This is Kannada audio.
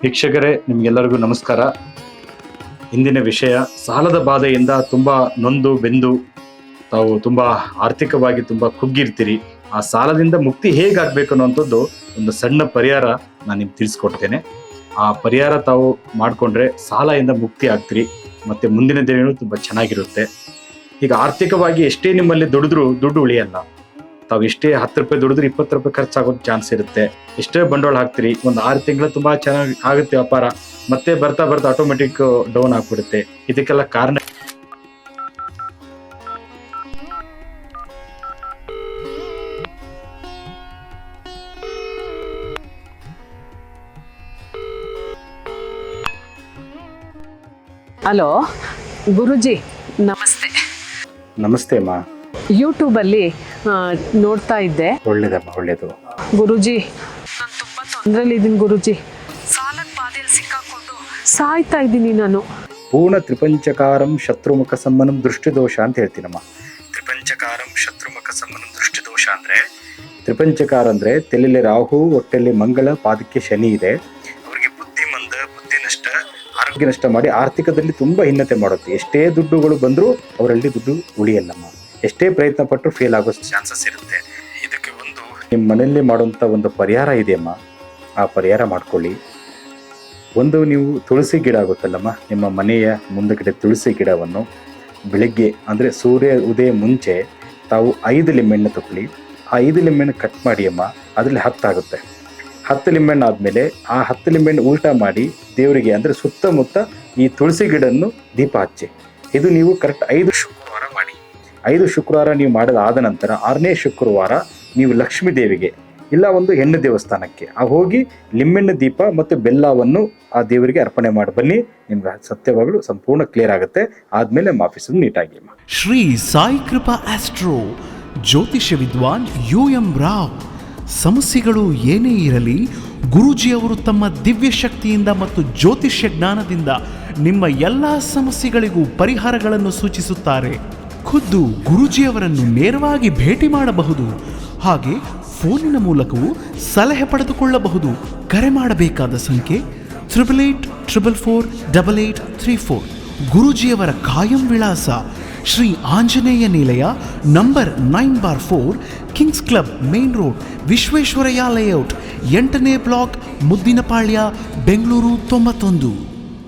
ವೀಕ್ಷಕರೇ, ನಿಮಗೆಲ್ಲರಿಗೂ ನಮಸ್ಕಾರ. ಇಂದಿನ ವಿಷಯ ಸಾಲದ ಬಾಧೆಯಿಂದ ತುಂಬ ನೊಂದು ಬೆಂದು ತಾವು ತುಂಬ ಆರ್ಥಿಕವಾಗಿ ತುಂಬ ಕುಗ್ಗಿರ್ತೀರಿ. ಆ ಸಾಲದಿಂದ ಮುಕ್ತಿ ಹೇಗಾಗಬೇಕು ಅನ್ನೋಂಥದ್ದು ಒಂದು ಸಣ್ಣ ಪರಿಹಾರ ನಾನು ನಿಮ್ಗೆ ತಿಳಿಸ್ಕೊಡ್ತೇನೆ. ಆ ಪರಿಹಾರ ತಾವು ಮಾಡಿಕೊಂಡ್ರೆ ಸಾಲದಿಂದ ಮುಕ್ತಿ ಆಗ್ತೀರಿ, ಮತ್ತು ಮುಂದಿನ ದಿನಗಳು ತುಂಬ ಚೆನ್ನಾಗಿರುತ್ತೆ. ಈಗ ಆರ್ಥಿಕವಾಗಿ ಎಷ್ಟೇ ನಿಮ್ಮಲ್ಲಿ ದುಡಿದ್ರೂ ದುಡ್ಡು ಉಳಿಯಲ್ಲ. ತಾವು ಎಷ್ಟೇ 10 ರೂಪಾಯಿ ದುಡಿದ್ರೆ 20 ರೂಪಾಯಿ ಖರ್ಚಾಗೋದು ಚಾನ್ಸ್ ಇರುತ್ತೆ. ಎಷ್ಟೇ ಬಂಡವಾಳ ಹಾಕ್ತೀರಿ, ಒಂದು 6 ತಿಂಗಳು ತುಂಬ ಚೆನ್ನಾಗಿ ಆಗುತ್ತೆ ವ್ಯಾಪಾರ, ಮತ್ತೆ ಬರ್ತಾ ಬರ್ತಾ ಆಟೋಮೆಟಿಕ್ ಡೌನ್ ಆಗ್ಬಿಡುತ್ತೆ. ಇದಕ್ಕೆಲ್ಲ ಕಾರಣ ಹಲೋ ಗುರುಜಿ, ನಮಸ್ತೆ. ನಮಸ್ತೆ ಅಮ್ಮ. ಯೂಟ್ಯೂಬಲ್ಲಿ ನೋಡ್ತಾ ಇದ್ದೆ. ಒಳ್ಳೇದಮ್ಮ, ಒಳ್ಳೇದು. ಗುರುಜಿ, ನಾನು ತುಂಬ ತೊಂದರೆಲಿದ್ದೀನಿ ಗುರುಜಿ. ಸಾಲದ ಬಾಧೆಯಲ್ಲಿ ಸಿಕ್ಕಾಕೊಂಡು ಸಾಯ್ತಾ ಇದ್ದೀನಿ ನಾನು. ಪೂರ್ಣ ತ್ರಿಪಂಚಕಾರಂ ಶತ್ರುಮುಖ ಸಮ್ಮನಂ ದೃಷ್ಟಿದೋಷ ಅಂತ ಹೇಳ್ತೀನಮ್ಮ. ತ್ರಿಪಂಚಕಾರಂ ಶತ್ರುಮುಖ ಸಮ್ಮನಂ ದೃಷ್ಟಿದೋಷ ಅಂದ್ರೆ, ತ್ರಿಪಂಚಕಾರ ಅಂದ್ರೆ ತಲೆಯಲ್ಲಿ ರಾಹು, ಹೊಟ್ಟೆಯಲ್ಲಿ ಮಂಗಳ, ಪಾದಕ್ಕೆ ಶನಿ ಇದೆ. ಅವರಿಗೆ ಬುದ್ಧಿಮಂದ, ಬುದ್ಧಿ ನಷ್ಟ, ಆರೋಗ್ಯ ನಷ್ಟ ಮಾಡಿ ಆರ್ಥಿಕದಲ್ಲಿ ತುಂಬಾ ಹಿನ್ನತೆ ಮಾಡುತ್ತೆ. ಎಷ್ಟೇ ದುಡ್ಡುಗಳು ಬಂದರೂ ಅವರಲ್ಲಿ ದುಡ್ಡು ಉಳಿಯಲ್ಲಮ್ಮ. ಎಷ್ಟೇ ಪ್ರಯತ್ನ ಪಟ್ಟರು ಫೇಲ್ ಆಗೋ ಚಾನ್ಸಸ್ ಇರುತ್ತೆ. ಇದಕ್ಕೆ ಒಂದು ನಿಮ್ಮ ಮನೆಯಲ್ಲಿ ಮಾಡುವಂಥ ಒಂದು ಪರಿಹಾರ ಇದೆಯಮ್ಮ. ಆ ಪರಿಹಾರ ಮಾಡ್ಕೊಳ್ಳಿ. ಒಂದು, ನೀವು ತುಳಸಿ ಗಿಡ ಆಗುತ್ತಲ್ಲಮ್ಮ, ನಿಮ್ಮ ಮನೆಯ ಮುಂದಗಡೆ ತುಳಸಿ ಗಿಡವನ್ನು ಬೆಳಗ್ಗೆ ಅಂದರೆ ಸೂರ್ಯ ಉದಯ ಮುಂಚೆ ತಾವು 5 ಲಿಂಬೆಹಣ್ಣು ತಗೊಳ್ಳಿ. ಆ 5 ಲಿಂಬೆಹಣ್ಣು ಕಟ್ ಮಾಡಿ ಅಮ್ಮ, ಅದರಲ್ಲಿ 10 ಆಗುತ್ತೆ. 10 ಲಿಂಬೆಹಣ್ಣು ಆದಮೇಲೆ ಆ 10 ಲಿಂಬೆಹಣ್ಣು ಉಲ್ಟಾ ಮಾಡಿ ದೇವರಿಗೆ ಅಂದರೆ ಸುತ್ತಮುತ್ತ ಈ ತುಳಸಿ ಗಿಡನ್ನು ದೀಪ ಹಚ್ಚಿ. ಇದು ನೀವು ಕರೆಕ್ಟ್ 5 ಶುಕ್ರವಾರ ಮಾಡಿ. 5 ಶುಕ್ರವಾರ ನೀವು ಮಾಡೋದಾದ ನಂತರ 6ನೇ ಶುಕ್ರವಾರ ನೀವು ಲಕ್ಷ್ಮೀ ದೇವಿಗೆ ಇಲ್ಲ ಒಂದು ಹೆಣ್ಣು ದೇವಸ್ಥಾನಕ್ಕೆ ಹೋಗಿ ಲಿಂಬೆಣ್ಣು ದೀಪ ಮತ್ತು ಬೆಲ್ಲವನ್ನು ಆ ದೇವರಿಗೆ ಅರ್ಪಣೆ ಮಾಡಿ ಬನ್ನಿ. ನಿಮ್ಗೆ ಸತ್ಯವಾಗಲು ಸಂಪೂರ್ಣ ಕ್ಲಿಯರ್ ಆಗುತ್ತೆ. ಆದಮೇಲೆ ಆಫೀಸ್ ನೀಟಾಗಿ. ಶ್ರೀ ಸಾಯಿ ಕೃಪಾ ಆಸ್ಟ್ರೋ ಜ್ಯೋತಿಷ್ಯ ವಿದ್ವಾನ್ UM ರಾವ್. ಸಮಸ್ಯೆಗಳು ಏನೇ ಇರಲಿ, ಗುರೂಜಿಯವರು ತಮ್ಮ ದಿವ್ಯ ಶಕ್ತಿಯಿಂದ ಮತ್ತು ಜ್ಯೋತಿಷ್ಯ ಜ್ಞಾನದಿಂದ ನಿಮ್ಮ ಎಲ್ಲ ಸಮಸ್ಯೆಗಳಿಗೂ ಪರಿಹಾರಗಳನ್ನು ಸೂಚಿಸುತ್ತಾರೆ. ಖುದ್ದು ಗುರೂಜಿಯವರನ್ನು ನೇರವಾಗಿ ಭೇಟಿ ಮಾಡಬಹುದು. ಹಾಗೆ ಫೋನಿನ ಮೂಲಕವೂ ಸಲಹೆ ಪಡೆದುಕೊಳ್ಳಬಹುದು. ಕರೆ ಮಾಡಬೇಕಾದ ಸಂಖ್ಯೆ 8884448834. ಗುರೂಜಿಯವರ ಕಾಯಂ ವಿಳಾಸ Shri Anjaneya Nilaya, number 9/4, kings club main road, Visvesvaraya layout, 8ನೇ ಬ್ಲಾಕ್, ಮುದ್ದಿನಪಾಳ್ಯ, ಬೆಂಗಳೂರು 91.